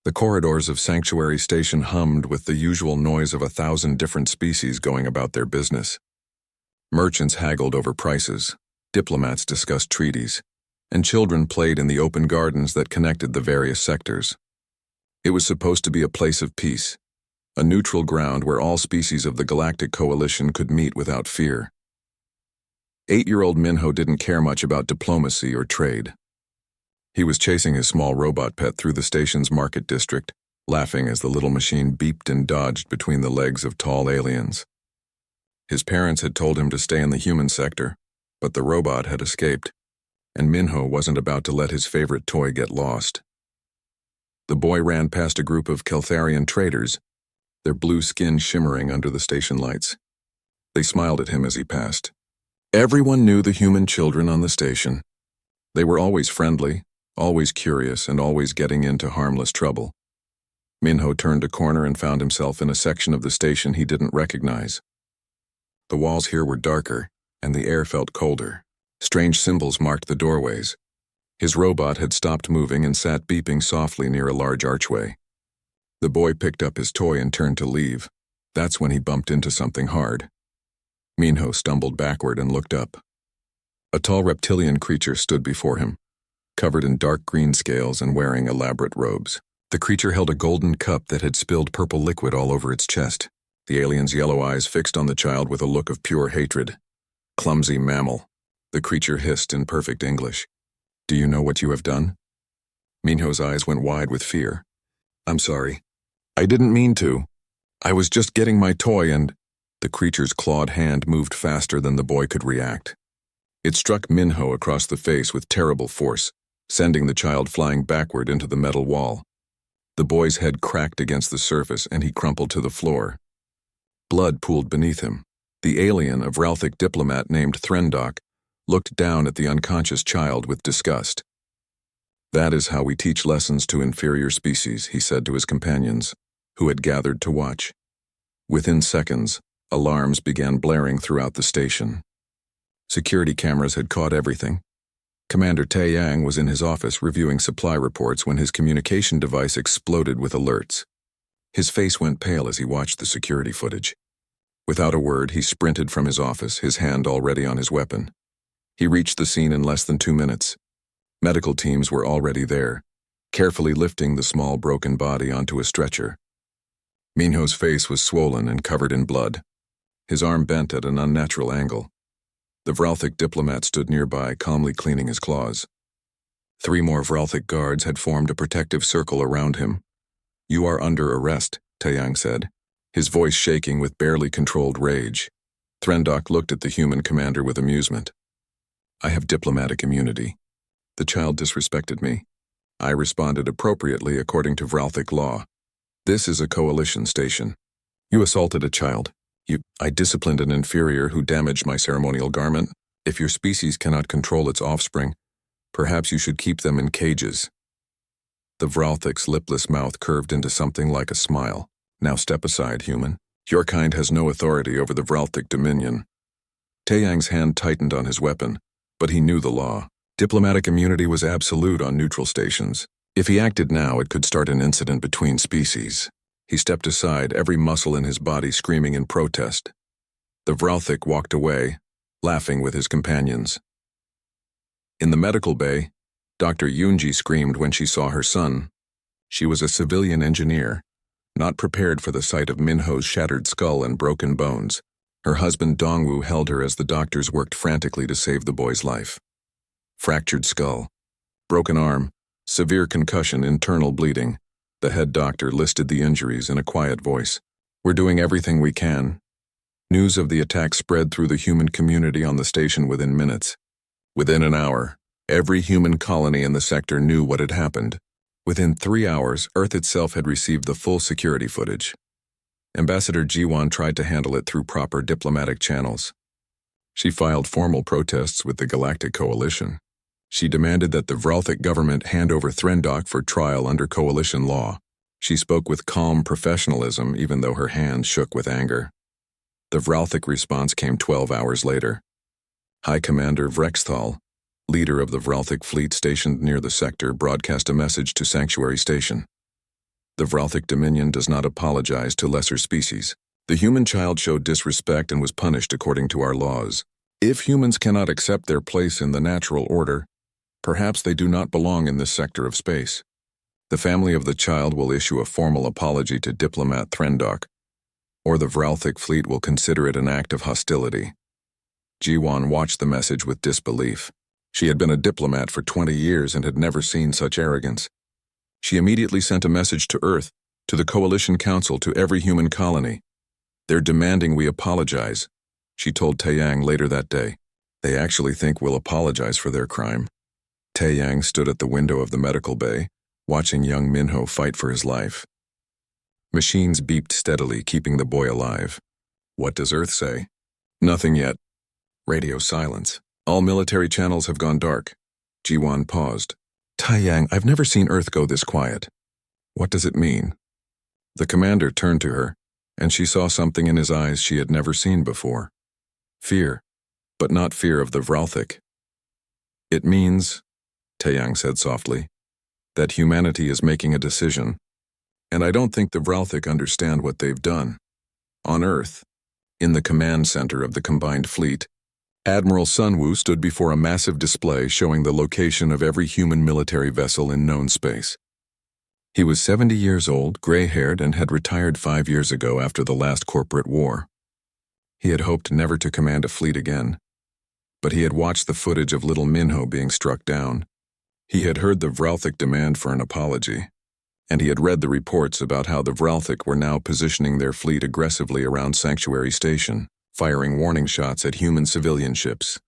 The corridors of Sanctuary Station hummed with the usual noise of 1,000 different species going about their business. Merchants haggled over prices, diplomats discussed treaties, and children played in the open gardens that connected the various sectors. It was supposed to be a place of peace, a neutral ground where all species of the Galactic Coalition could meet without fear. 8-year-old Minho didn't care much about diplomacy or trade. He was chasing his small robot pet through the station's market district, laughing as the little machine beeped and dodged between the legs of tall aliens. His parents had told him to stay in the human sector, but the robot had escaped, and Minho wasn't about to let his favorite toy get lost. The boy ran past a group of Keltharian traders, their blue skin shimmering under the station lights. They smiled at him as he passed. Everyone knew the human children on the station. They were always friendly, always curious, and always getting into harmless trouble. Minho turned a corner and found himself in a section of the station he didn't recognize. The walls here were darker, and the air felt colder. Strange symbols marked the doorways. His robot had stopped moving and sat beeping softly near a large archway. The boy picked up his toy and turned to leave. That's when he bumped into something hard. Minho stumbled backward and looked up. A tall reptilian creature stood before him, covered in dark green scales and wearing elaborate robes. The creature held a golden cup that had spilled purple liquid all over its chest, the alien's yellow eyes fixed on the child with a look of pure hatred. Clumsy mammal, the creature hissed in perfect English. Do you know what you have done? Minho's eyes went wide with fear. I'm sorry. I didn't mean to. I was just getting my toy and... The creature's clawed hand moved faster than the boy could react. It struck Minho across the face with terrible force, sending the child flying backward into the metal wall. The boy's head cracked against the surface and he crumpled to the floor. Blood pooled beneath him. The alien, a Vralthic diplomat named Threndok, looked down at the unconscious child with disgust. That is how we teach lessons to inferior species, he said to his companions, who had gathered to watch. Within seconds, alarms began blaring throughout the station. Security cameras had caught everything. Commander Tae-Yang was in his office reviewing supply reports when his communication device exploded with alerts. His face went pale as he watched the security footage. Without a word, he sprinted from his office, his hand already on his weapon. He reached the scene in less than 2 minutes. Medical teams were already there, carefully lifting the small broken body onto a stretcher. Minho's face was swollen and covered in blood. His arm bent at an unnatural angle. The Vralthic diplomat stood nearby, calmly cleaning his claws. 3 more Vralthic guards had formed a protective circle around him. You are under arrest, Tae-Yang said, his voice shaking with barely controlled rage. Threndok looked at the human commander with amusement. I have diplomatic immunity. The child disrespected me. I responded appropriately according to Vralthic law. This is a coalition station. You assaulted a child. I disciplined an inferior who damaged my ceremonial garment. If your species cannot control its offspring, perhaps you should keep them in cages. The Vralthic's lipless mouth curved into something like a smile. Now step aside, human. Your kind has no authority over the Vralthic dominion. Tae-Yang's hand tightened on his weapon, but he knew the law. Diplomatic immunity was absolute on neutral stations. If he acted now, it could start an incident between species. He stepped aside, every muscle in his body screaming in protest. The Vralthic walked away, laughing with his companions. In the medical bay, Dr. Yunji screamed when she saw her son. She was a civilian engineer, not prepared for the sight of Minho's shattered skull and broken bones. Her husband Dongwu held her as the doctors worked frantically to save the boy's life. Fractured skull, broken arm, severe concussion, internal bleeding. The head doctor listed the injuries in a quiet voice. We're doing everything we can. News of the attack spread through the human community on the station within minutes. Within an hour, every human colony in the sector knew what had happened. Within 3 hours, Earth itself had received the full security footage. Ambassador Jiwan tried to handle it through proper diplomatic channels. She filed formal protests with the Galactic Coalition. She demanded that the Vralthic government hand over Threndok for trial under coalition law. She spoke with calm professionalism even though her hands shook with anger. The Vralthic response came 12 hours later. High Commander Vrexthal, leader of the Vralthic fleet stationed near the sector, broadcast a message to Sanctuary Station. The Vralthic Dominion does not apologize to lesser species. The human child showed disrespect and was punished according to our laws. If humans cannot accept their place in the natural order, perhaps they do not belong in this sector of space. The family of the child will issue a formal apology to diplomat Threndok, or the Vralthic fleet will consider it an act of hostility. Jiwan watched the message with disbelief. She had been a diplomat for 20 years and had never seen such arrogance. She immediately sent a message to Earth, to the Coalition Council, to every human colony. They're demanding we apologize, she told Taeyang later that day. They actually think we'll apologize for their crime. Taeyang stood at the window of the medical bay, watching young Minho fight for his life. Machines beeped steadily, keeping the boy alive. What does Earth say? Nothing yet. Radio silence. All military channels have gone dark. Jiwan paused. Taeyang, I've never seen Earth go this quiet. What does it mean? The commander turned to her, and she saw something in his eyes she had never seen before. Fear, but not fear of the Vralthic. It means, Taeyang said softly, that humanity is making a decision, and I don't think the Vralthic understand what they've done. On Earth, in the command center of the combined fleet, Admiral Sunwoo stood before a massive display showing the location of every human military vessel in known space. He was 70 years old, gray-haired, and had retired 5 years ago after the last corporate war. He had hoped never to command a fleet again, but he had watched the footage of little Minho being struck down. He had heard the Vralthic demand for an apology, and he had read the reports about how the Vralthic were now positioning their fleet aggressively around Sanctuary Station, firing warning shots at human civilian ships.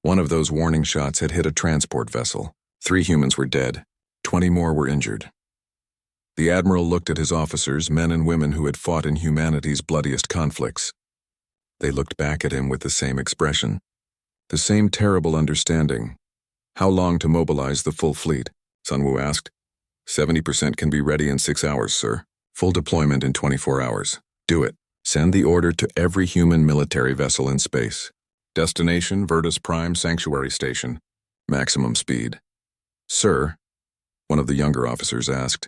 One of those warning shots had hit a transport vessel. 3 humans were dead. 20 more were injured. The admiral looked at his officers, men and women who had fought in humanity's bloodiest conflicts. They looked back at him with the same expression, the same terrible understanding. How long to mobilize the full fleet? Sunwoo asked. 70% can be ready in 6 hours, sir. Full deployment in 24 hours. Do it. Send the order to every human military vessel in space. Destination, Virtus Prime Sanctuary Station. Maximum speed. Sir, one of the younger officers asked.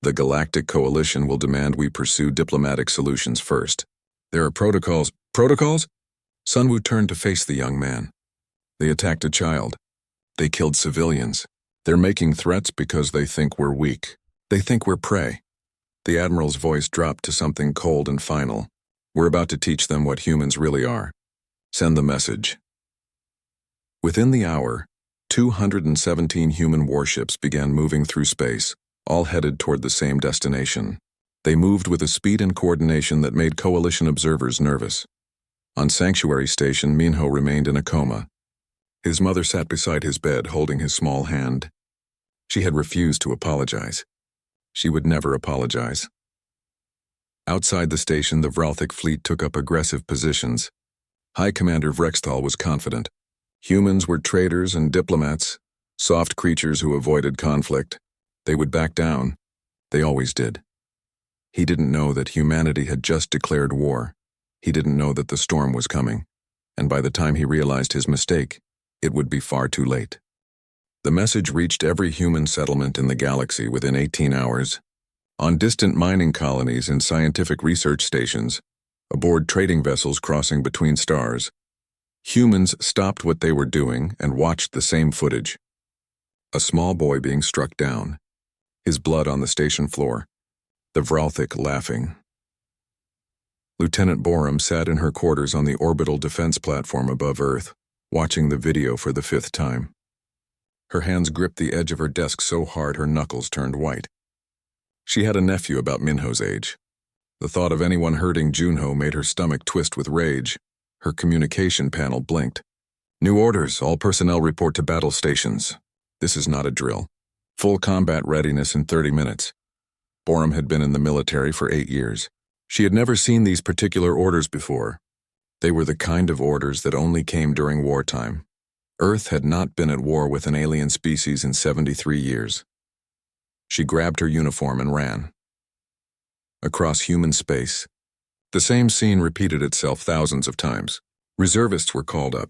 The Galactic Coalition will demand we pursue diplomatic solutions first. There are protocols. Protocols? Sunwoo turned to face the young man. They attacked a child. They killed civilians. They're making threats because they think we're weak. They think we're prey. The Admiral's voice dropped to something cold and final. We're about to teach them what humans really are. Send the message. Within the hour, 217 human warships began moving through space, all headed toward the same destination. They moved with a speed and coordination that made Coalition observers nervous. On Sanctuary Station, Minho remained in a coma. His mother sat beside his bed, holding his small hand. She had refused to apologize. She would never apologize. Outside the station, the Vralthic fleet took up aggressive positions. High Commander Vrextal was confident. Humans were traitors and diplomats, soft creatures who avoided conflict. They would back down. They always did. He didn't know that humanity had just declared war. He didn't know that the storm was coming. And by the time he realized his mistake, it would be far too late. The message reached every human settlement in the galaxy within 18 hours. On distant mining colonies and scientific research stations, aboard trading vessels crossing between stars, humans stopped what they were doing and watched the same footage. A small boy being struck down, his blood on the station floor, the Vralthic laughing. Lieutenant Borum sat in her quarters on the orbital defense platform above Earth, watching the video for the 5th time. Her hands gripped the edge of her desk so hard her knuckles turned white. She had a nephew about Minho's age. The thought of anyone hurting Junho made her stomach twist with rage. Her communication panel blinked. New orders, all personnel report to battle stations. This is not a drill. Full combat readiness in 30 minutes. Borum had been in the military for 8 years. She had never seen these particular orders before. They were the kind of orders that only came during wartime. Earth had not been at war with an alien species in 73 years. She grabbed her uniform and ran. Across human space, the same scene repeated itself thousands of times. Reservists were called up.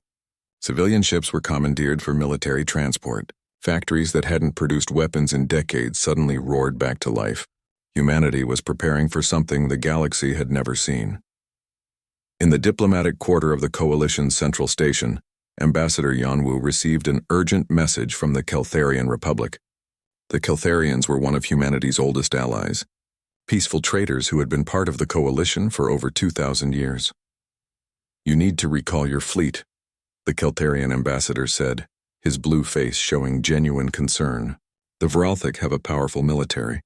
Civilian ships were commandeered for military transport. Factories that hadn't produced weapons in decades suddenly roared back to life. Humanity was preparing for something the galaxy had never seen. In the diplomatic quarter of the Coalition's central station, Ambassador Yanwu received an urgent message from the Keltharian Republic. The Keltharians were one of humanity's oldest allies, peaceful traders who had been part of the Coalition for over 2,000 years. "You need to recall your fleet," the Keltharian ambassador said, his blue face showing genuine concern. "The Vralthic have a powerful military.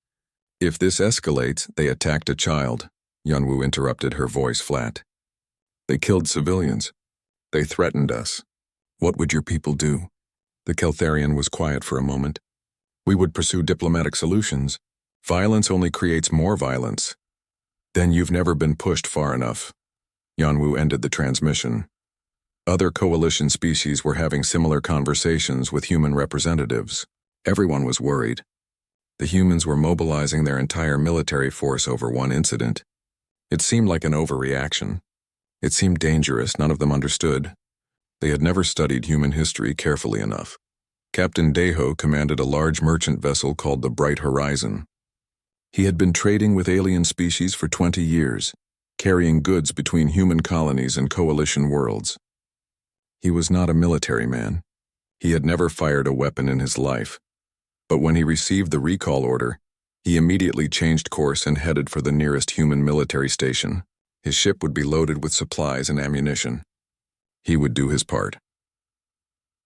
If this escalates, they attacked a child," Yanwu interrupted, her voice flat. "They killed civilians. They threatened us. What would your people do?" The Keltharian was quiet for a moment. "We would pursue diplomatic solutions. Violence only creates more violence." "Then you've never been pushed far enough." Yanwu ended the transmission. Other Coalition species were having similar conversations with human representatives. Everyone was worried. The humans were mobilizing their entire military force over one incident. It seemed like an overreaction. It seemed dangerous. None of them understood. They had never studied human history carefully enough. Captain Deho commanded a large merchant vessel called the Bright Horizon. He had been trading with alien species for 20 years, carrying goods between human colonies and Coalition worlds. He was not a military man. He had never fired a weapon in his life. But when he received the recall order, he immediately changed course and headed for the nearest human military station. His ship would be loaded with supplies and ammunition. He would do his part.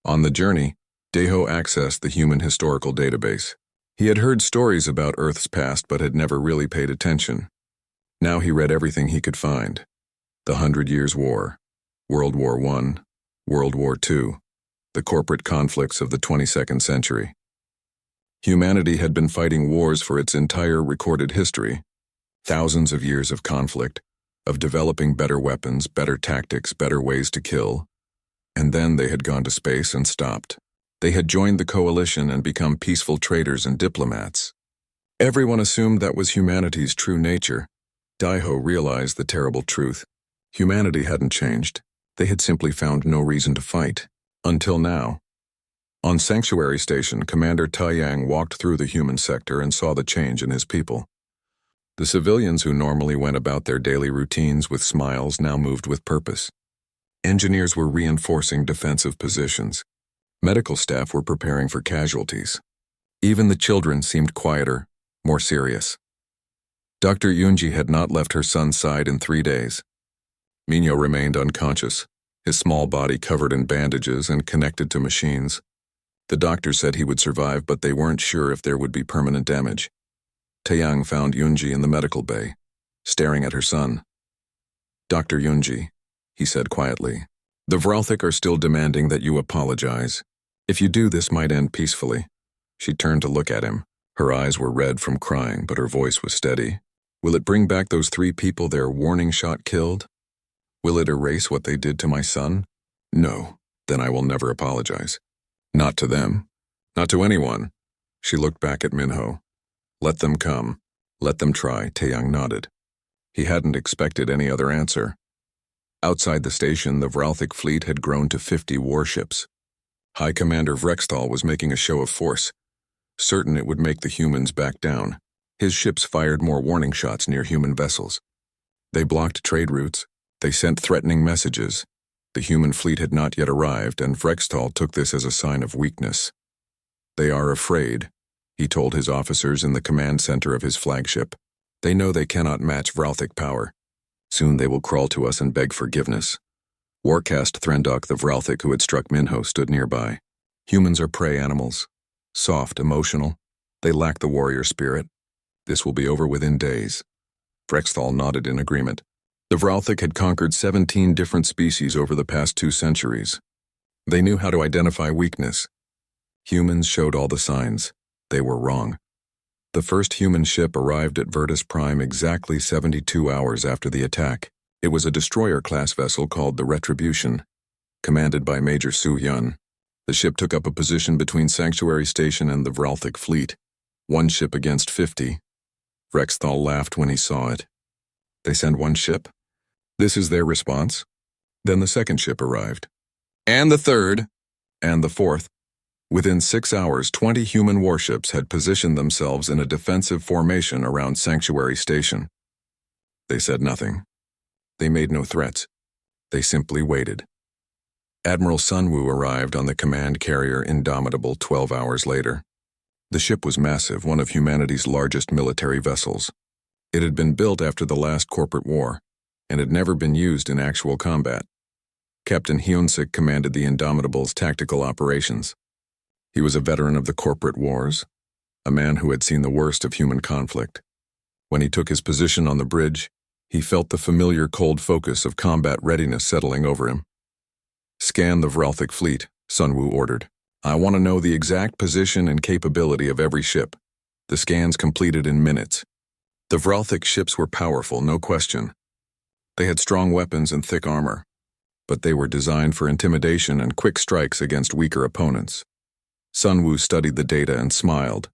On the journey, Deho accessed the human historical database. He had heard stories about Earth's past but had never really paid attention. Now he read everything he could find. The 100 Years' War, World War I, World War II, the corporate conflicts of the 22nd century. Humanity had been fighting wars for its entire recorded history. Thousands of years of conflict, of developing better weapons, better tactics, better ways to kill. And then they had gone to space and stopped. They had joined the Coalition and become peaceful traders and diplomats. Everyone assumed that was humanity's true nature. Deho realized the terrible truth. Humanity hadn't changed. They had simply found no reason to fight. Until now. On Sanctuary Station, Commander Taiyang walked through the human sector and saw the change in his people. The civilians who normally went about their daily routines with smiles now moved with purpose. Engineers were reinforcing defensive positions. Medical staff were preparing for casualties. Even the children seemed quieter, more serious. Dr. Yunji had not left her son's side in 3 days. Minho remained unconscious, his small body covered in bandages and connected to machines. The doctor said he would survive, but they weren't sure if there would be permanent damage. Taiyang found Yunji in the medical bay, staring at her son. "Dr. Yunji," he said quietly, "the Vralthic are still demanding that you apologize. If you do, this might end peacefully." She turned to look at him. Her eyes were red from crying, but her voice was steady. "Will it bring back those 3 people their warning shot killed? Will it erase what they did to my son? No, then I will never apologize. Not to them. Not to anyone." She looked back at Minho. "Let them come. Let them try," Taeyang nodded. He hadn't expected any other answer. Outside the station, the Vralthic fleet had grown to 50 warships. High Commander Vrextal was making a show of force, certain it would make the humans back down. His ships fired more warning shots near human vessels. They blocked trade routes. They sent threatening messages. The human fleet had not yet arrived, and Vrextal took this as a sign of weakness. "They are afraid," he told his officers in the command center of his flagship. "They know they cannot match Vralthic power. Soon they will crawl to us and beg forgiveness." Warcast Threndok, the Vralthic who had struck Minho, stood nearby. "Humans are prey animals. Soft, emotional. They lack the warrior spirit. This will be over within days." Vrextal nodded in agreement. The Vralthic had conquered 17 different species over the past 2 centuries. They knew how to identify weakness. Humans showed all the signs. They were wrong. The first human ship arrived at Virtus Prime exactly 72 hours after the attack. It was a destroyer-class vessel called the Retribution, commanded by Major Su Yun. The ship took up a position between Sanctuary Station and the Vralthic fleet. 1 ship against 50. Vrextal laughed when he saw it. "They send 1 ship? This is their response?" Then the 2nd ship arrived. "And the 3rd. And the 4th. Within 6 hours, 20 human warships had positioned themselves in a defensive formation around Sanctuary Station. They said nothing. They made no threats. They simply waited. Admiral Sunwoo arrived on the command carrier Indomitable 12 hours later. The ship was massive, one of humanity's largest military vessels. It had been built after the last corporate war, and had never been used in actual combat. Captain Hyun-sik commanded the Indomitable's tactical operations. He was a veteran of the corporate wars, a man who had seen the worst of human conflict. When he took his position on the bridge, he felt the familiar cold focus of combat readiness settling over him. "Scan the Vralthic fleet," Sunwoo ordered. "I want to know the exact position and capability of every ship." The scans completed in minutes. The Vralthic ships were powerful, no question. They had strong weapons and thick armor, but they were designed for intimidation and quick strikes against weaker opponents. Sunwoo studied the data and smiled.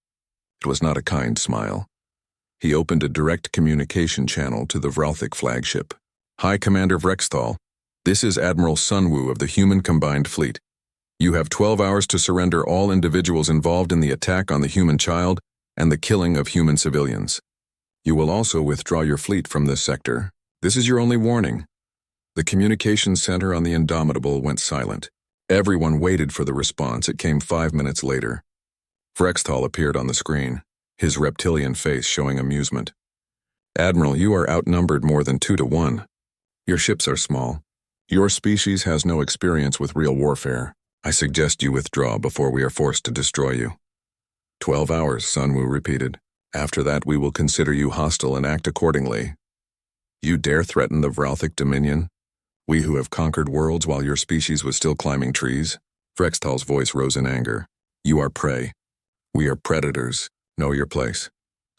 It was not a kind smile. He opened a direct communication channel to the Vralthic flagship. "High Commander Vrexthal, this is Admiral Sunwoo of the Human Combined Fleet. You have 12 hours to surrender all individuals involved in the attack on the human child and the killing of human civilians. You will also withdraw your fleet from this sector. This is your only warning." The communications center on the Indomitable went silent. Everyone waited for the response. It came 5 minutes later. Vrexthal appeared on the screen, his reptilian face showing amusement. "Admiral, you are outnumbered more than 2 to 1. Your ships are small. Your species has no experience with real warfare. I suggest you withdraw before we are forced to destroy you." 12 hours, Sunwoo repeated. "After that we will consider you hostile and act accordingly." "You dare threaten the Vralthic Dominion? We who have conquered worlds while your species was still climbing trees?" Vrexthal's voice rose in anger. "You are prey. We are predators. Know your place."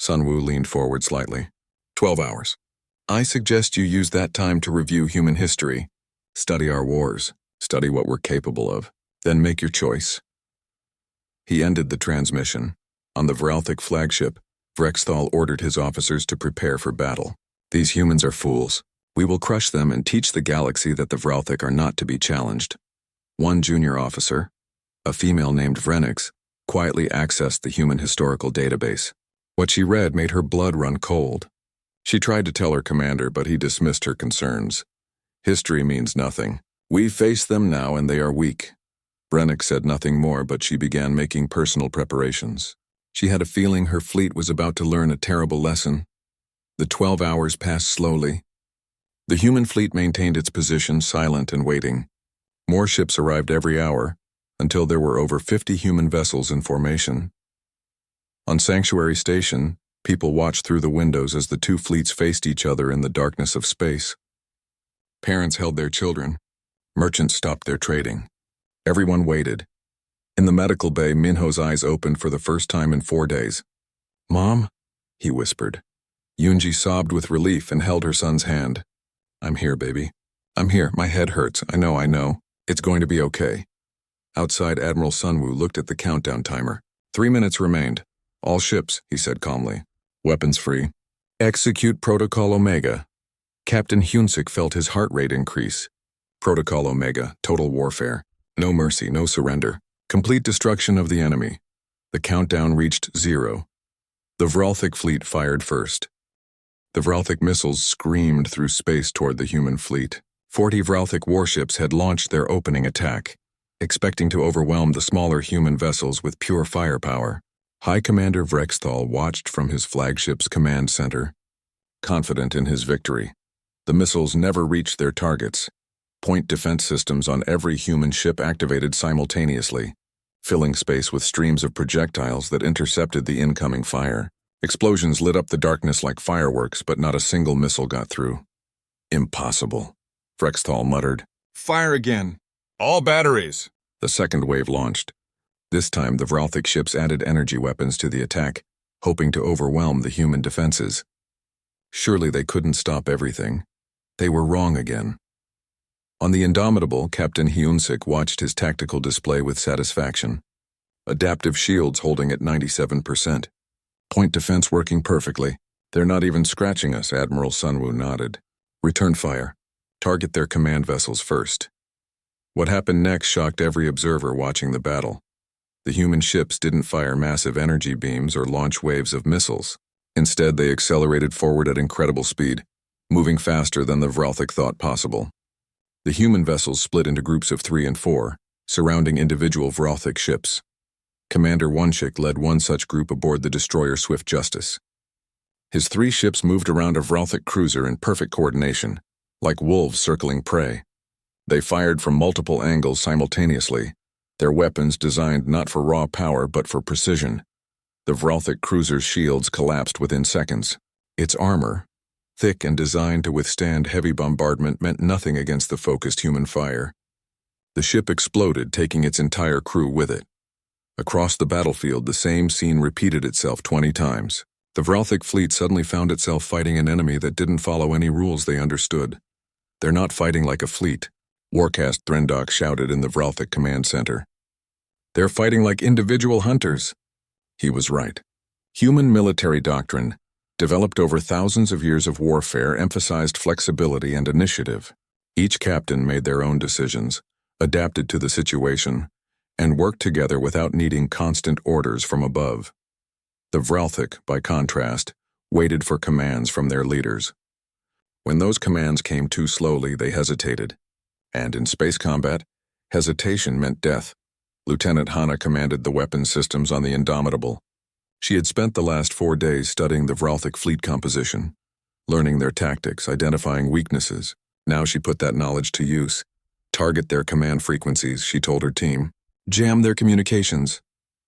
Sunwoo leaned forward slightly. 12 hours. I suggest you use that time to review human history, study our wars, study what we're capable of, then make your choice. He ended the transmission. On the Vralthic flagship, Vrexthal ordered his officers to prepare for battle. "These humans are fools. We will crush them and teach the galaxy that the Vralthic are not to be challenged." One junior officer, a female named Vrenix, quietly accessed the human historical database. What she read made her blood run cold. She tried to tell her commander, but he dismissed her concerns. "History means nothing. We face them now and they are weak." Vrenix said nothing more, but she began making personal preparations. She had a feeling her fleet was about to learn a terrible lesson. The 12 hours passed slowly. The human fleet maintained its position, silent and waiting. More ships arrived every hour, until there were over 50 human vessels in formation. On Sanctuary Station, people watched through the windows as the two fleets faced each other in the darkness of space. Parents held their children. Merchants stopped their trading. Everyone waited. In the medical bay, Minho's eyes opened for the first time in 4 days. "Mom?" he whispered. Yoonji sobbed with relief and held her son's hand. "I'm here, baby. I'm here. My head hurts. I know. It's going to be okay." Outside, Admiral Sunwoo looked at the countdown timer. 3 minutes remained. "All ships," he said calmly. "Weapons free. Execute Protocol Omega." Captain Hyun-sik felt his heart rate increase. Protocol Omega, total warfare. No mercy, no surrender. Complete destruction of the enemy. The countdown reached 0. The Vralthic fleet fired first. The Vralthic missiles screamed through space toward the human fleet. 40 Vralthic warships had launched their opening attack, expecting to overwhelm the smaller human vessels with pure firepower. High Commander Vrexthal watched from his flagship's command center, confident in his victory. The missiles never reached their targets. Point defense systems on every human ship activated simultaneously, filling space with streams of projectiles that intercepted the incoming fire. Explosions lit up the darkness like fireworks, but not a single missile got through. "Impossible," Vrexthal muttered. "Fire again! All batteries!" The second wave launched. This time the Vralthic ships added energy weapons to the attack, hoping to overwhelm the human defenses. Surely they couldn't stop everything. They were wrong again. On the Indomitable, Captain Hyun-sik watched his tactical display with satisfaction. Adaptive shields holding at 97%. Point defense working perfectly. "They're not even scratching us," Admiral Sunwoo nodded. "Return fire. Target their command vessels first." What happened next shocked every observer watching the battle. The human ships didn't fire massive energy beams or launch waves of missiles. Instead, they accelerated forward at incredible speed, moving faster than the Vralthic thought possible. The human vessels split into groups of 3 and 4, surrounding individual Vralthic ships. Commander Onechik led one such group aboard the destroyer Swift Justice. His 3 ships moved around a Vralthic cruiser in perfect coordination, like wolves circling prey. They fired from multiple angles simultaneously, their weapons designed not for raw power but for precision. The Vralthic cruiser's shields collapsed within seconds. Its armor, thick and designed to withstand heavy bombardment, meant nothing against the focused human fire. The ship exploded, taking its entire crew with it. Across the battlefield, the same scene repeated itself 20 times. The Vralthic fleet suddenly found itself fighting an enemy that didn't follow any rules they understood. "They're not fighting like a fleet," Warcast Threndok shouted in the Vralthic command center. "They're fighting like individual hunters." He was right. Human military doctrine, developed over thousands of years of warfare, emphasized flexibility and initiative. Each captain made their own decisions, adapted to the situation, and worked together without needing constant orders from above. The Vralthic, by contrast, waited for commands from their leaders. When those commands came too slowly, they hesitated. And in space combat, hesitation meant death. Lieutenant Hanna commanded the weapons systems on the Indomitable. She had spent the last 4 days studying the Vralthic fleet composition, learning their tactics, identifying weaknesses. Now she put that knowledge to use. Target their command frequencies, she told her team. Jam their communications.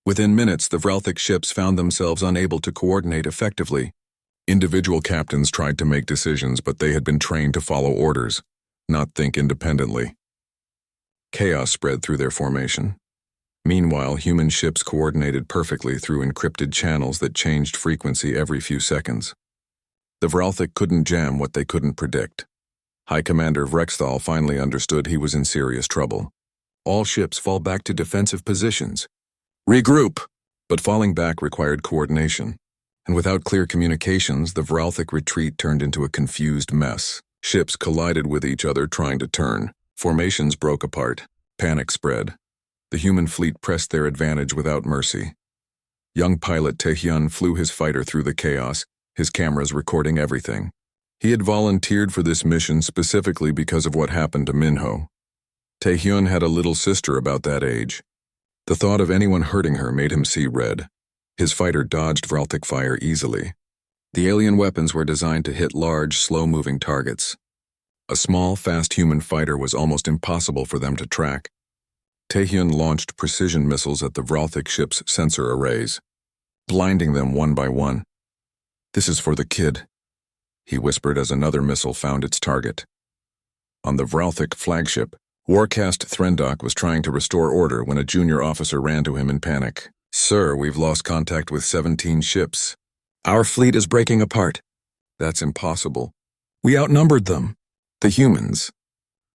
Within minutes, the Vralthic ships found themselves unable to coordinate effectively. Individual captains tried to make decisions, but they had been trained to follow orders, not think independently. Chaos spread through their formation. Meanwhile, human ships coordinated perfectly through encrypted channels that changed frequency every few seconds. The Vralthic couldn't jam what they couldn't predict. High Commander Vrexthal finally understood he was in serious trouble. All ships fall back to defensive positions. Regroup! But falling back required coordination. And without clear communications, the Vralthic retreat turned into a confused mess. Ships collided with each other trying to turn. Formations broke apart. Panic spread. The human fleet pressed their advantage without mercy. Young pilot Taehyun flew his fighter through the chaos, his cameras recording everything. He had volunteered for this mission specifically because of what happened to Minho. Taehyun had a little sister about that age. The thought of anyone hurting her made him see red. His fighter dodged Vralthic fire easily. The alien weapons were designed to hit large, slow-moving targets. A small, fast human fighter was almost impossible for them to track. Taehyun launched precision missiles at the Vralthic ship's sensor arrays, blinding them one by one. "This is for the kid," he whispered as another missile found its target. On the Vralthic flagship, Warcast Threndok was trying to restore order when a junior officer ran to him in panic. "Sir, we've lost contact with 17 ships. Our fleet is breaking apart." "That's impossible. We outnumbered them." "The humans.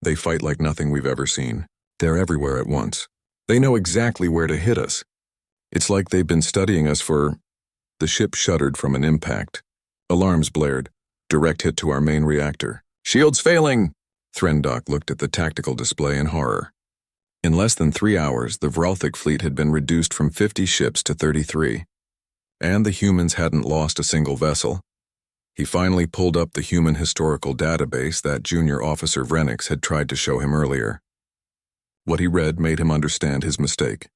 They fight like nothing we've ever seen. They're everywhere at once. They know exactly where to hit us. It's like they've been studying us for—" The ship shuddered from an impact. Alarms blared. Direct hit to our main reactor. "Shields failing!" Threndok looked at the tactical display in horror. In less than 3 hours, the Vralthic fleet had been reduced from 50 ships to 33. And the humans hadn't lost a single vessel. He finally pulled up the human historical database that junior officer Vrenix had tried to show him earlier. What he read made him understand his mistake.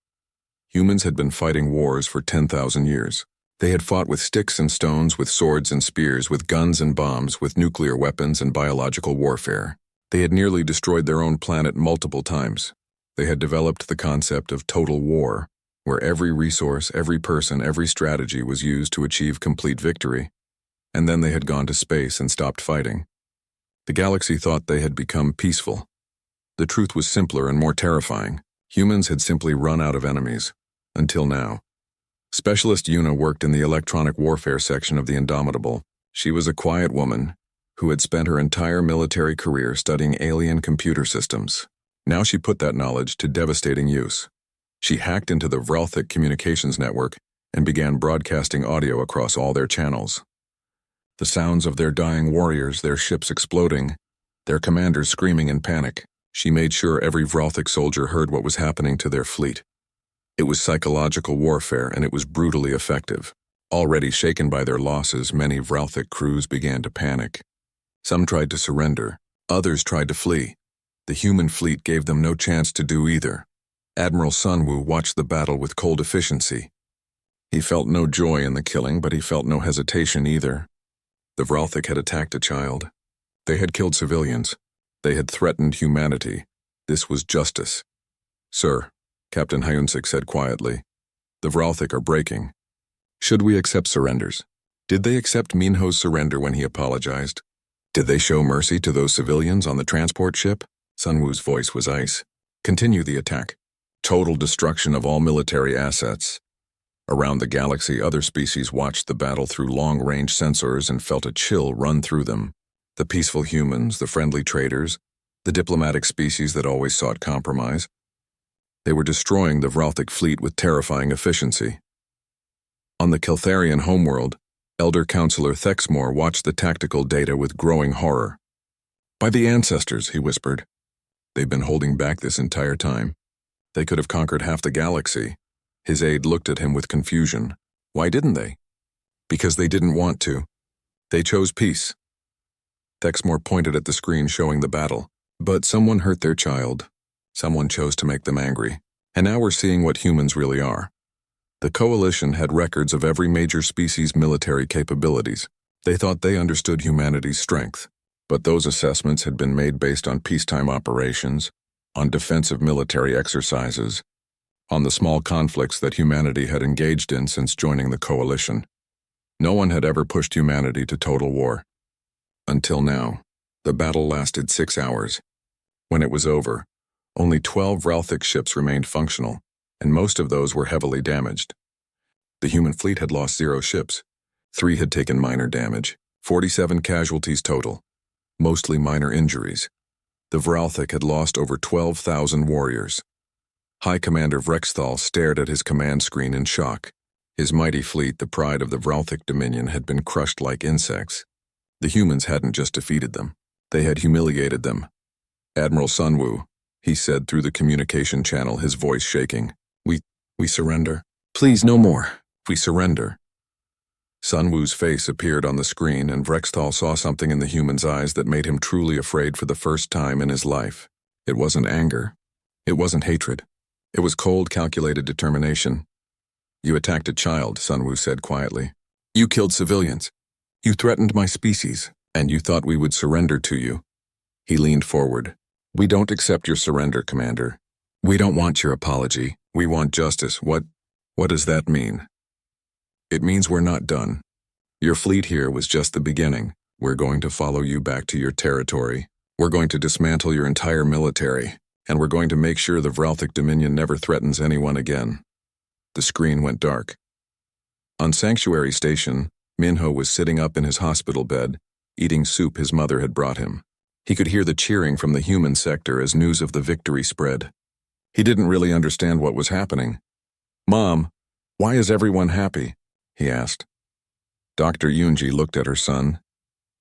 Humans had been fighting wars for 10,000 years. They had fought with sticks and stones, with swords and spears, with guns and bombs, with nuclear weapons and biological warfare. They had nearly destroyed their own planet multiple times. They had developed the concept of total war, where every resource, every person, every strategy was used to achieve complete victory. And then they had gone to space and stopped fighting. The galaxy thought they had become peaceful. The truth was simpler and more terrifying. Humans had simply run out of enemies. Until now. Specialist Yuna worked in the electronic warfare section of the Indomitable. She was a quiet woman who had spent her entire military career studying alien computer systems. Now she put that knowledge to devastating use. She hacked into the Vralthic communications network and began broadcasting audio across all their channels. The sounds of their dying warriors, their ships exploding, their commanders screaming in panic. She made sure every Vralthic soldier heard what was happening to their fleet. It was psychological warfare, and it was brutally effective. Already shaken by their losses, many Vralthic crews began to panic. Some tried to surrender, others tried to flee. The human fleet gave them no chance to do either. Admiral Sunwoo watched the battle with cold efficiency. He felt no joy in the killing, but he felt no hesitation either. The Vralthic had attacked a child. They had killed civilians. They had threatened humanity. This was justice. "Sir," Captain Hyunsik said quietly, "the Vralthic are breaking. Should we accept surrenders?" Did they accept Minho's surrender when he apologized? Did they show mercy to those civilians on the transport ship? Sunwoo's voice was ice. "Continue the attack. Total destruction of all military assets." Around the galaxy, other species watched the battle through long-range sensors and felt a chill run through them. The peaceful humans, the friendly traders, the diplomatic species that always sought compromise. They were destroying the Vralthic fleet with terrifying efficiency. On the Keltharian homeworld, Elder Counselor Thexmore watched the tactical data with growing horror. "By the ancestors," he whispered. "They've been holding back this entire time. They could have conquered half the galaxy." His aide looked at him with confusion. "Why didn't they?" "Because they didn't want to. They chose peace." Thexmore pointed at the screen showing the battle. "But someone hurt their child. Someone chose to make them angry. And now we're seeing what humans really are." The Coalition had records of every major species' military capabilities. They thought they understood humanity's strength. But those assessments had been made based on peacetime operations, on defensive military exercises, on the small conflicts that humanity had engaged in since joining the Coalition. No one had ever pushed humanity to total war. Until now. The battle lasted 6 hours. When it was over, only 12 Vralthic ships remained functional, and most of those were heavily damaged. The human fleet had lost 0 ships. 3 had taken minor damage, 47 casualties total, mostly minor injuries. The Vralthic had lost over 12,000 warriors. High Commander Vrexthal stared at his command screen in shock. His mighty fleet, the pride of the Vralthic Dominion, had been crushed like insects. The humans hadn't just defeated them. They had humiliated them. "Admiral Sunwoo," he said through the communication channel, his voice shaking. We surrender. Please, no more. We surrender." Sunwoo's face appeared on the screen, and Vrexthal saw something in the human's eyes that made him truly afraid for the first time in his life. It wasn't anger. It wasn't hatred. It was cold, calculated determination. "You attacked a child," Sunwoo said quietly. "You killed civilians. You threatened my species, and you thought we would surrender to you." He leaned forward. "We don't accept your surrender, Commander. We don't want your apology. We want justice." What does that mean?" "It means we're not done. Your fleet here was just the beginning. We're going to follow you back to your territory. We're going to dismantle your entire military, and we're going to make sure the Vralthic Dominion never threatens anyone again." The screen went dark. On Sanctuary Station, Minho was sitting up in his hospital bed, eating soup his mother had brought him. He could hear the cheering from the human sector as news of the victory spread. He didn't really understand what was happening. "Mom, why is everyone happy?" he asked. Dr. Yunji looked at her son,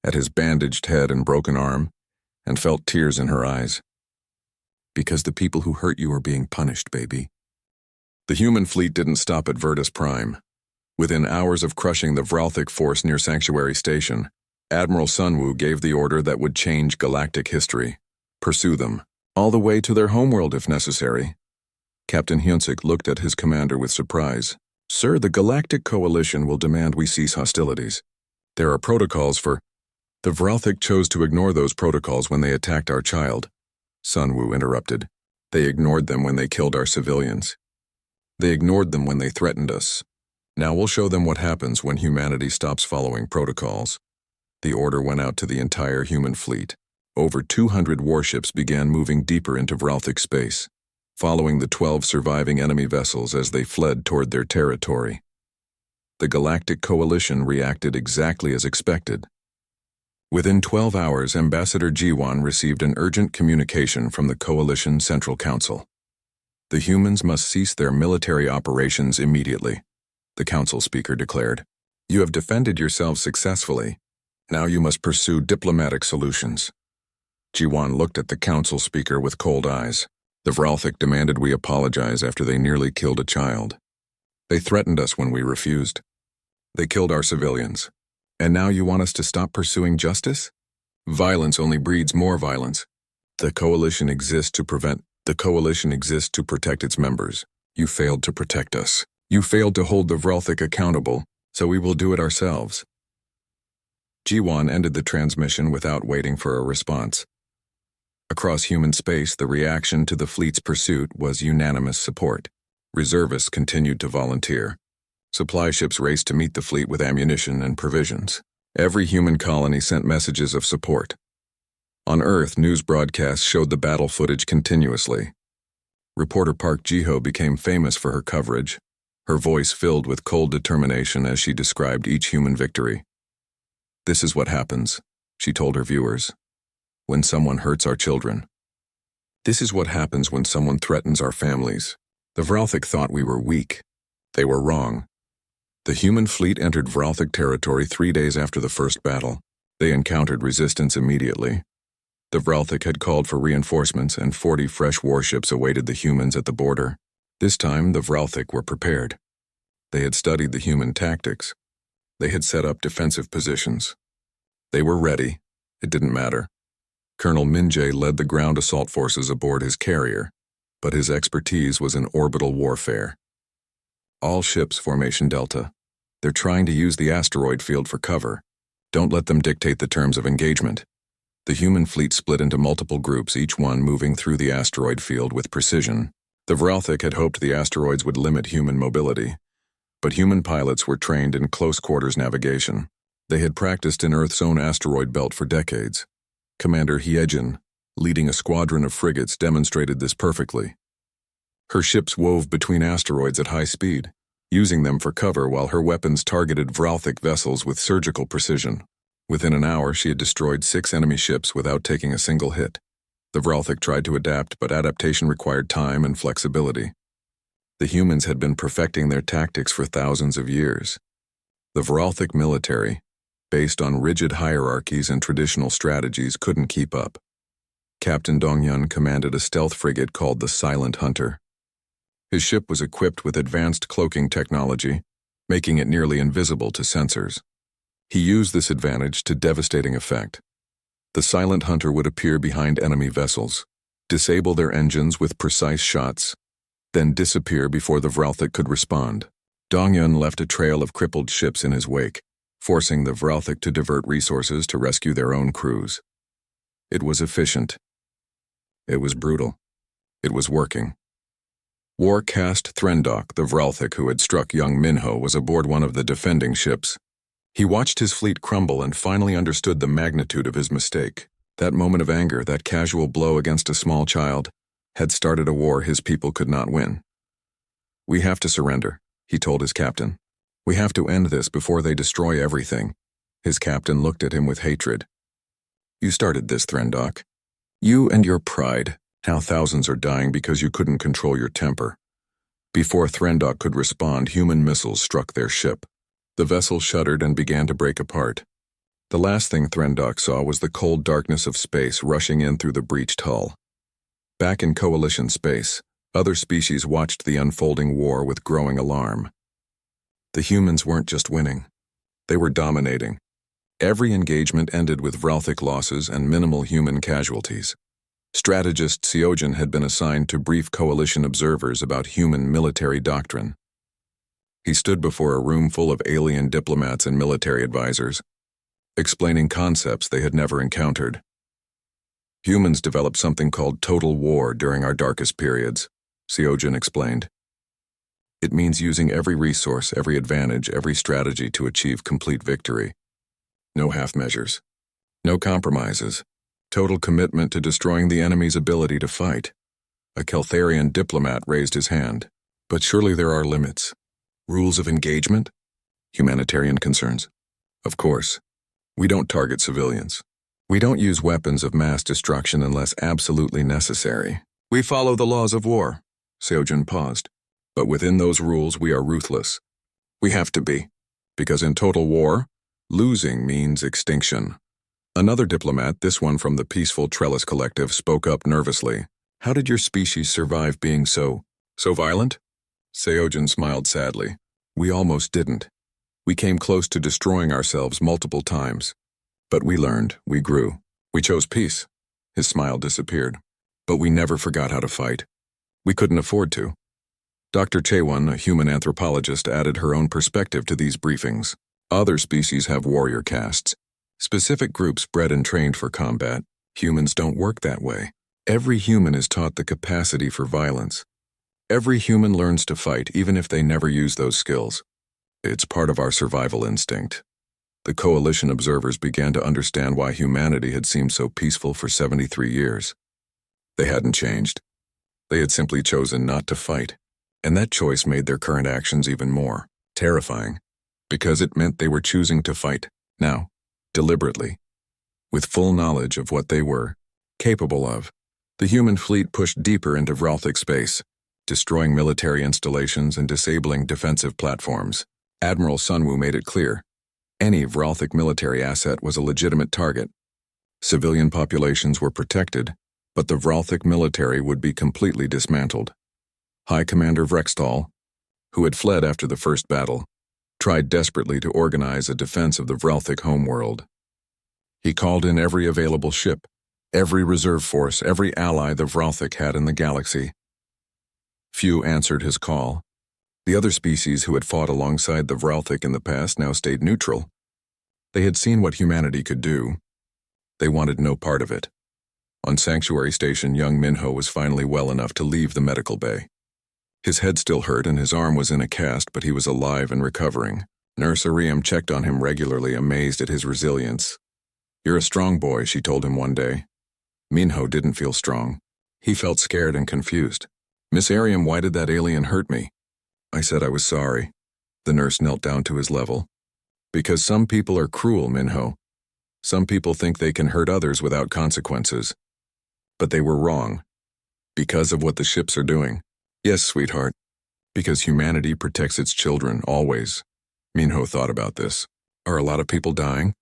at his bandaged head and broken arm, and felt tears in her eyes. "Because the people who hurt you are being punished, baby." The human fleet didn't stop at Virtus Prime. Within hours of crushing the Vralthic force near Sanctuary Station, Admiral Sunwoo gave the order that would change galactic history. Pursue them, all the way to their homeworld if necessary. Captain Hyunsik looked at his commander with surprise. "Sir, the Galactic Coalition will demand we cease hostilities. There are protocols for—" "The Vralthic chose to ignore those protocols when they attacked our child," Sunwoo interrupted. "They ignored them when they killed our civilians. They ignored them when they threatened us. Now we'll show them what happens when humanity stops following protocols." The order went out to the entire human fleet. Over 200 warships began moving deeper into Vralthic space, following the 12 surviving enemy vessels as they fled toward their territory. The Galactic Coalition reacted exactly as expected. Within 12 hours, Ambassador Jiwan received an urgent communication from the Coalition Central Council. "The humans must cease their military operations immediately," the council speaker declared. "You have defended yourselves successfully. Now you must pursue diplomatic solutions." Jiwan looked at the council speaker with cold eyes. The Vralthic demanded we apologize after they nearly killed a child. They threatened us when we refused. They killed our civilians. And now you want us to stop pursuing justice? Violence only breeds more violence. The coalition exists to protect its members. You failed to protect us. You failed to hold the Vralthic accountable, so we will do it ourselves. G1 ended the transmission without waiting for a response. Across human space, the reaction to the fleet's pursuit was unanimous support. Reservists continued to volunteer. Supply ships raced to meet the fleet with ammunition and provisions. Every human colony sent messages of support. On Earth, news broadcasts showed the battle footage continuously. Reporter Park Ji-ho became famous for her coverage, her voice filled with cold determination as she described each human victory. This is what happens, she told her viewers, when someone hurts our children. This is what happens when someone threatens our families. The Vralthic thought we were weak. They were wrong. The human fleet entered Vralthic territory 3 days after the first battle. They encountered resistance immediately. The Vralthic had called for reinforcements and 40 fresh warships awaited the humans at the border. This time, the Vralthic were prepared. They had studied the human tactics. They had set up defensive positions. They were ready. It didn't matter. Colonel Min-jae led the ground assault forces aboard his carrier, but his expertise was in orbital warfare. All ships formation Delta. They're trying to use the asteroid field for cover. Don't let them dictate the terms of engagement. The human fleet split into multiple groups, each one moving through the asteroid field with precision. The Vralthic had hoped the asteroids would limit human mobility, but human pilots were trained in close-quarters navigation. They had practiced in Earth's own asteroid belt for decades. Commander Hyejin, leading a squadron of frigates, demonstrated this perfectly. Her ships wove between asteroids at high speed, using them for cover while her weapons targeted Vralthic vessels with surgical precision. Within an hour, she had destroyed 6 enemy ships without taking a single hit. The Vralthic tried to adapt, but adaptation required time and flexibility. The humans had been perfecting their tactics for thousands of years. The Vralthic military, based on rigid hierarchies and traditional strategies, couldn't keep up. Captain Dong-yun commanded a stealth frigate called the Silent Hunter. His ship was equipped with advanced cloaking technology, making it nearly invisible to sensors. He used this advantage to devastating effect. The Silent Hunter would appear behind enemy vessels, disable their engines with precise shots, then disappear before the Vralthic could respond. Dong-yun left a trail of crippled ships in his wake, forcing the Vralthic to divert resources to rescue their own crews. It was efficient. It was brutal. It was working. War-cast Threndok, the Vralthic who had struck young Minho, was aboard one of the defending ships. He watched his fleet crumble and finally understood the magnitude of his mistake. That moment of anger, that casual blow against a small child, had started a war his people could not win. "We have to surrender," he told his captain. "We have to end this before they destroy everything." His captain looked at him with hatred. "You started this, Threndok. You and your pride. Now thousands are dying because you couldn't control your temper." Before Threndok could respond, human missiles struck their ship. The vessel shuddered and began to break apart. The last thing Threndok saw was the cold darkness of space rushing in through the breached hull. Back in Coalition space, other species watched the unfolding war with growing alarm. The humans weren't just winning. They were dominating. Every engagement ended with Vralthic losses and minimal human casualties. Strategist Seojin had been assigned to brief Coalition observers about human military doctrine. He stood before a room full of alien diplomats and military advisors, explaining concepts they had never encountered. "Humans developed something called total war during our darkest periods," Seojin explained. "It means using every resource, every advantage, every strategy to achieve complete victory. No half measures. No compromises. Total commitment to destroying the enemy's ability to fight." A Keltharian diplomat raised his hand. "But surely there are limits. Rules of engagement? Humanitarian concerns? Of course. We don't target civilians. We don't use weapons of mass destruction unless absolutely necessary. We follow the laws of war." Seojin paused. "But within those rules we are ruthless. We have to be. Because in total war, losing means extinction." Another diplomat, this one from the Peaceful Trellis Collective, spoke up nervously. How did your species survive being so violent? Seojin smiled sadly. We almost didn't. We came close to destroying ourselves multiple times. But we learned, we grew. We chose peace. His smile disappeared. But we never forgot how to fight. We couldn't afford to. Dr. Chaewon, a human anthropologist, added her own perspective to these briefings. Other species have warrior castes, specific groups bred and trained for combat. Humans don't work that way. Every human is taught the capacity for violence. Every human learns to fight, even if they never use those skills. It's part of our survival instinct. The coalition observers began to understand why humanity had seemed so peaceful for 73 years. They hadn't changed. They had simply chosen not to fight. And that choice made their current actions even more terrifying, because it meant they were choosing to fight, now, deliberately, with full knowledge of what they were capable of. The human fleet pushed deeper into Vralthic space, destroying military installations and disabling defensive platforms. Admiral Sunwoo made it clear, any Vralthic military asset was a legitimate target. Civilian populations were protected, but the Vralthic military would be completely dismantled. High Commander Vrextal, who had fled after the first battle, tried desperately to organize a defense of the Vralthic homeworld. He called in every available ship, every reserve force, every ally the Vralthic had in the galaxy. Few answered his call. The other species who had fought alongside the Vralthic in the past now stayed neutral. They had seen what humanity could do. They wanted no part of it. On Sanctuary Station, young Minho was finally well enough to leave the medical bay. His head still hurt and his arm was in a cast, but he was alive and recovering. Nurse Ariam checked on him regularly, amazed at his resilience. You're a strong boy, she told him one day. Minho didn't feel strong. He felt scared and confused. Miss Ariam, why did that alien hurt me? I said I was sorry. The nurse knelt down to his level. Because some people are cruel, Minho. Some people think they can hurt others without consequences. But they were wrong. Because of what the ships are doing. Yes, sweetheart. Because humanity protects its children, always. Minho thought about this. Are a lot of people dying?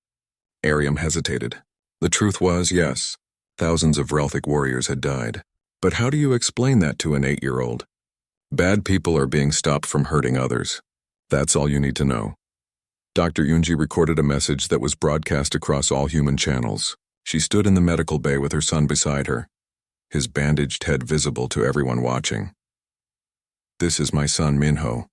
Ariam hesitated. The truth was, yes. Thousands of Vralthic warriors had died. But how do you explain that to an 8-year-old? Bad people are being stopped from hurting others. That's all you need to know. Dr. Yunji recorded a message that was broadcast across all human channels. She stood in the medical bay with her son beside her, his bandaged head visible to everyone watching. This is my son, Minho.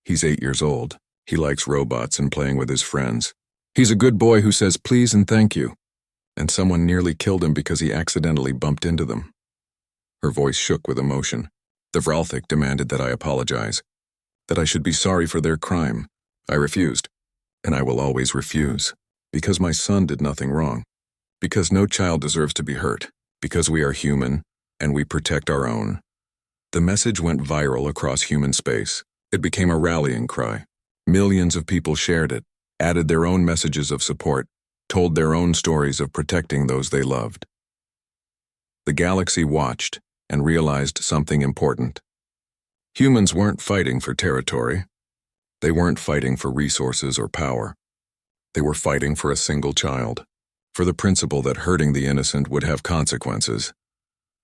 He's 8 years old. He likes robots and playing with his friends. He's a good boy who says please and thank you. And someone nearly killed him because he accidentally bumped into them. Her voice shook with emotion. The Vralthic demanded that I apologize, that I should be sorry for their crime. I refused, and I will always refuse, because my son did nothing wrong, because no child deserves to be hurt, because we are human, and we protect our own. The message went viral across human space. It became a rallying cry. Millions of people shared it, added their own messages of support, told their own stories of protecting those they loved. The galaxy watched and realized something important. Humans weren't fighting for territory. They weren't fighting for resources or power. They were fighting for a single child, for the principle that hurting the innocent would have consequences,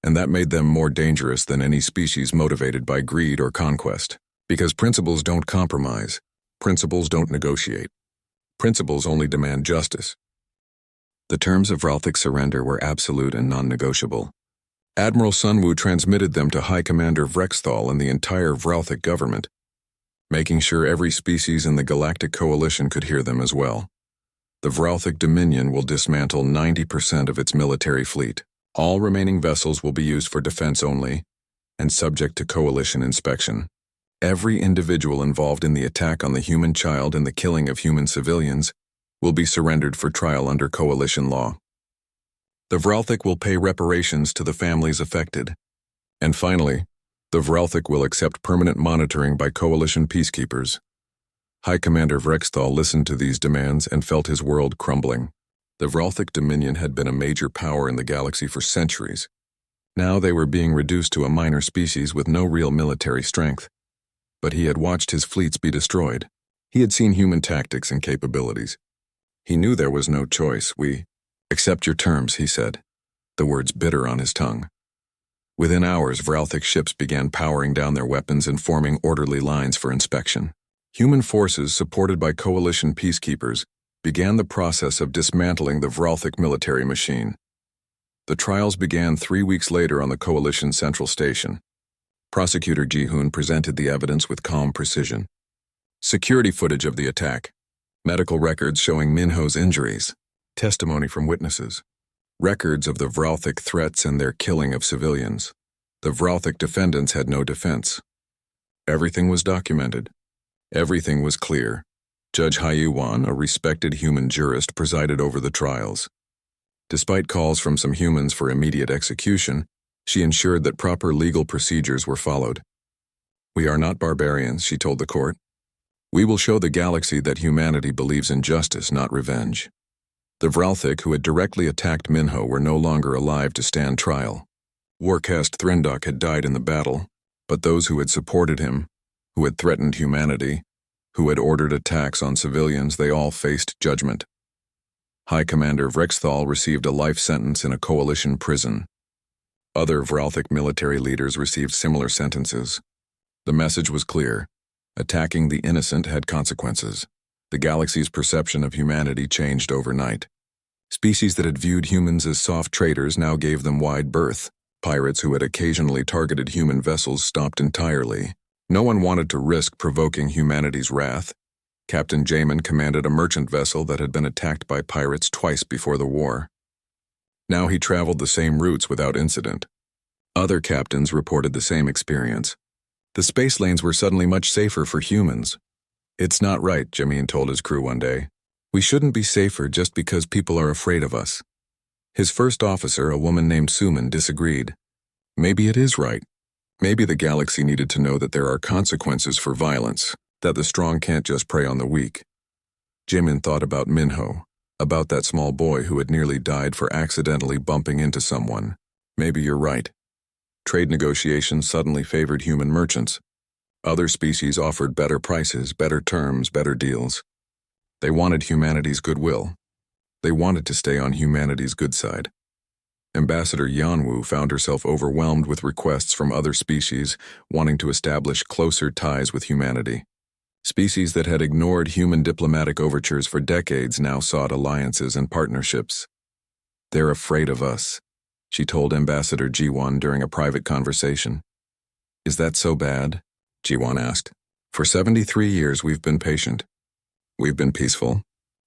and that made them more dangerous than any species motivated by greed or conquest. Because principles don't compromise, principles don't negotiate. Principles only demand justice. The terms of Vralthic surrender were absolute and non-negotiable. Admiral Sunwoo transmitted them to High Commander Vrextal and the entire Vralthic government, making sure every species in the Galactic Coalition could hear them as well. The Vralthic Dominion will dismantle 90% of its military fleet. All remaining vessels will be used for defense only and subject to Coalition inspection. Every individual involved in the attack on the human child and the killing of human civilians will be surrendered for trial under Coalition law. The Vralthic will pay reparations to the families affected. And finally, the Vralthic will accept permanent monitoring by Coalition peacekeepers. High Commander Vrextal listened to these demands and felt his world crumbling. The Vralthic Dominion had been a major power in the galaxy for centuries. Now they were being reduced to a minor species with no real military strength. But he had watched his fleets be destroyed. He had seen human tactics and capabilities. He knew there was no choice. We accept your terms, he said, the words bitter on his tongue. Within hours, Vralthic ships began powering down their weapons and forming orderly lines for inspection. Human forces, supported by coalition peacekeepers, began the process of dismantling the Vralthic military machine. The trials began 3 weeks later on the coalition central station. Prosecutor Ji-hoon presented the evidence with calm precision. Security footage of the attack, medical records showing Minho's injuries, testimony from witnesses, records of the Vralthic threats and their killing of civilians. The Vralthic defendants had no defense. Everything was documented. Everything was clear. Judge Hye-won, a respected human jurist, presided over the trials. Despite calls from some humans for immediate execution, she ensured that proper legal procedures were followed. "We are not barbarians," she told the court. "We will show the galaxy that humanity believes in justice, not revenge." The Vralthic who had directly attacked Minho were no longer alive to stand trial. Warcast Threndok had died in the battle, but those who had supported him, who had threatened humanity, who had ordered attacks on civilians, they all faced judgment. High Commander Vrexthal received a life sentence in a coalition prison. Other Vralthic military leaders received similar sentences. The message was clear. Attacking the innocent had consequences. The galaxy's perception of humanity changed overnight. Species that had viewed humans as soft traitors now gave them wide berth. Pirates who had occasionally targeted human vessels stopped entirely. No one wanted to risk provoking humanity's wrath. Captain Jamin commanded a merchant vessel that had been attacked by pirates twice before the war. Now he traveled the same routes without incident. Other captains reported the same experience. The space lanes were suddenly much safer for humans. "It's not right," Jamin told his crew one day. "We shouldn't be safer just because people are afraid of us." His first officer, a woman named Suman, disagreed. "Maybe it is right. Maybe the galaxy needed to know that there are consequences for violence, that the strong can't just prey on the weak." Jamin thought about Minho, about that small boy who had nearly died for accidentally bumping into someone. Maybe you're right. Trade negotiations suddenly favored human merchants. Other species offered better prices, better terms, better deals. They wanted humanity's goodwill. They wanted to stay on humanity's good side. Ambassador Yanwu found herself overwhelmed with requests from other species wanting to establish closer ties with humanity. Species that had ignored human diplomatic overtures for decades now sought alliances and partnerships. "They're afraid of us," she told Ambassador Ji-won during a private conversation. "Is that so bad?" Ji-won asked. "For 73 years we've been patient. We've been peaceful.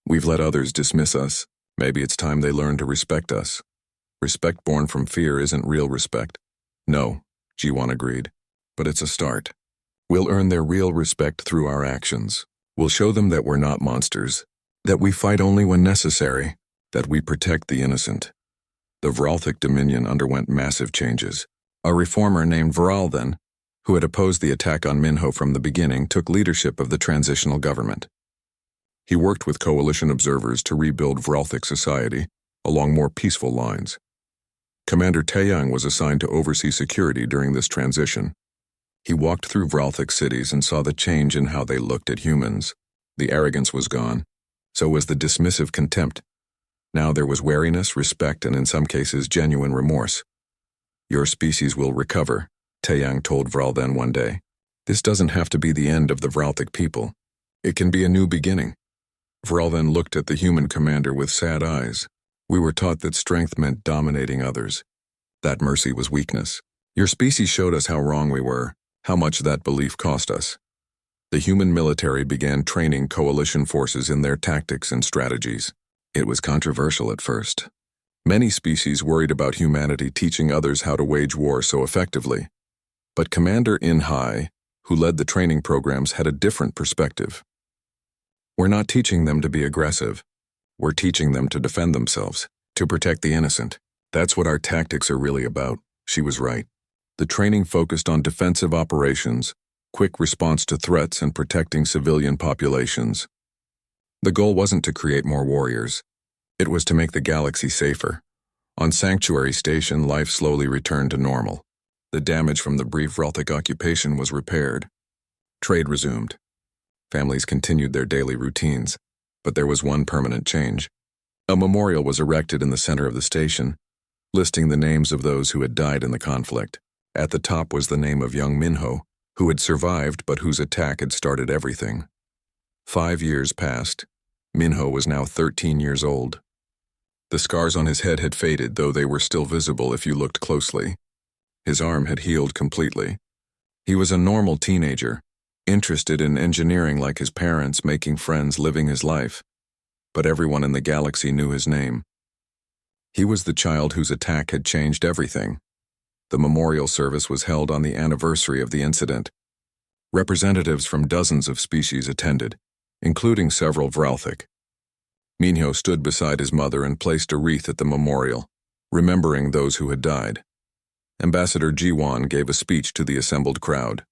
We've let others dismiss us. Maybe it's time they learn to respect us. Respect born from fear isn't real respect." "No," Ji-won agreed, "but it's a start. We'll earn their real respect through our actions. We'll show them that we're not monsters, that we fight only when necessary, that we protect the innocent." The Vralthic Dominion underwent massive changes. A reformer named Vralden, who had opposed the attack on Minho from the beginning, took leadership of the transitional government. He worked with coalition observers to rebuild Vralthic society along more peaceful lines. Commander Taeyang was assigned to oversee security during this transition. He walked through Vralthic cities and saw the change in how they looked at humans. The arrogance was gone. So was the dismissive contempt. Now there was wariness, respect, and in some cases genuine remorse. "Your species will recover," Taeyang told Vralden one day. "This doesn't have to be the end of the Vralthic people. It can be a new beginning." Vralden looked at the human commander with sad eyes. "We were taught that strength meant dominating others. That mercy was weakness. Your species showed us how wrong we were, how much that belief cost us." The human military began training coalition forces in their tactics and strategies. It was controversial at first. Many species worried about humanity teaching others how to wage war so effectively. But Commander In-hai, who led the training programs, had a different perspective. "We're not teaching them to be aggressive. We're teaching them to defend themselves, to protect the innocent. That's what our tactics are really about." She was right. The training focused on defensive operations, quick response to threats, and protecting civilian populations. The goal wasn't to create more warriors. It was to make the galaxy safer. On Sanctuary Station, life slowly returned to normal. The damage from the brief Vralthic occupation was repaired. Trade resumed. Families continued their daily routines, but there was one permanent change. A memorial was erected in the center of the station. listing the names of those who had died in the conflict. At the top was the name of young Minho, who had survived but whose attack had started everything. 5 years passed. Minho was now 13 years old. The scars on his head had faded, though they were still visible if you looked closely. His arm had healed completely. He was a normal teenager, interested in engineering like his parents, making friends, living his life. But everyone in the galaxy knew his name. He was the child whose attack had changed everything. The memorial service was held on the anniversary of the incident. Representatives from dozens of species attended, including several Vralthic. Minho stood beside his mother and placed a wreath at the memorial, remembering those who had died. Ambassador Jiwan gave a speech to the assembled crowd.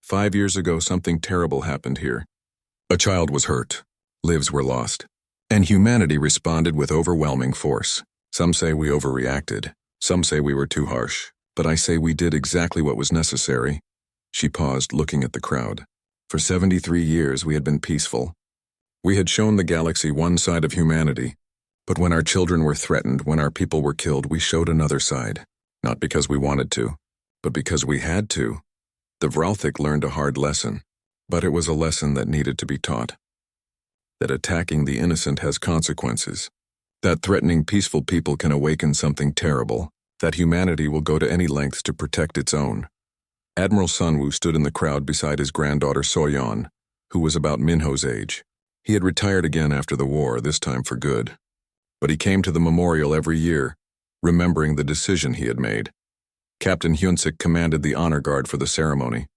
5 years ago, something terrible happened here. A child was hurt, lives were lost, and humanity responded with overwhelming force. Some say we overreacted, some say we were too harsh, but I say we did exactly what was necessary. She paused, looking at the crowd. For 73 years we had been peaceful. We had shown the galaxy one side of humanity, but when our children were threatened, when our people were killed, we showed another side. Not because we wanted to, but because we had to. The Vralthic learned a hard lesson, but it was a lesson that needed to be taught. That attacking the innocent has consequences. That threatening peaceful people can awaken something terrible. That humanity will go to any lengths to protect its own. Admiral Sunwoo stood in the crowd beside his granddaughter Soyeon, who was about Minho's age. He had retired again after the war, this time for good. But he came to the memorial every year, remembering the decision he had made. Captain Hyunsik commanded the honor guard for the ceremony.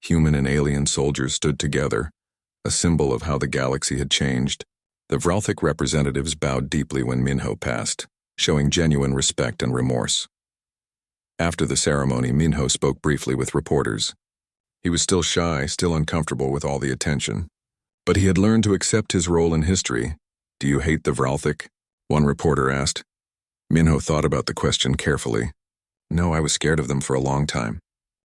Human and alien soldiers stood together, a symbol of how the galaxy had changed. The Vralthic representatives bowed deeply when Minho passed, showing genuine respect and remorse. After the ceremony, Minho spoke briefly with reporters. He was still shy, still uncomfortable with all the attention. But he had learned to accept his role in history. "Do you hate the Vralthic?" one reporter asked. Minho thought about the question carefully. "No, I was scared of them for a long time.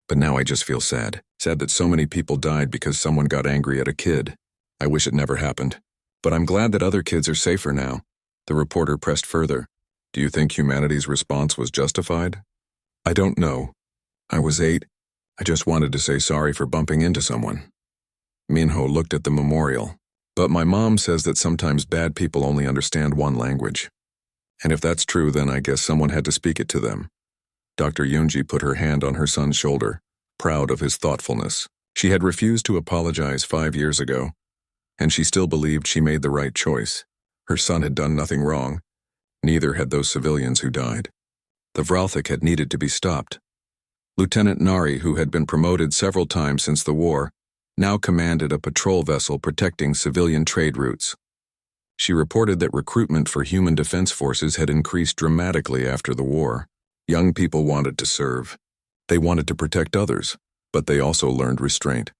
But now I just feel sad. Sad that so many people died because someone got angry at a kid. I wish it never happened. But I'm glad that other kids are safer now." The reporter pressed further. "Do you think humanity's response was justified?" "I don't know. I was 8. I just wanted to say sorry for bumping into someone." Minho looked at the memorial. "But my mom says that sometimes bad people only understand one language. And if that's true, then I guess someone had to speak it to them." Dr. Yunji put her hand on her son's shoulder, proud of his thoughtfulness. She had refused to apologize 5 years ago, and she still believed she made the right choice. Her son had done nothing wrong. Neither had those civilians who died. The Vralthic had needed to be stopped. Lieutenant Nari, who had been promoted several times since the war, now commanded a patrol vessel protecting civilian trade routes. She reported that recruitment for human defense forces had increased dramatically after the war. Young people wanted to serve. They wanted to protect others, but they also learned restraint.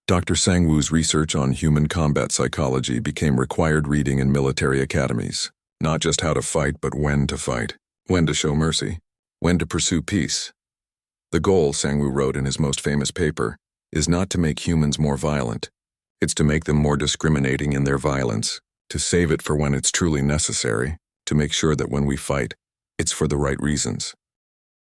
Dr. Sangwoo's research on human combat psychology became required reading in military academies. Not just how to fight, but when to fight, when to show mercy, when to pursue peace. The goal, Sangwoo wrote in his most famous paper, is not to make humans more violent. It's to make them more discriminating in their violence, to save it for when it's truly necessary, to make sure that when we fight, it's for the right reasons.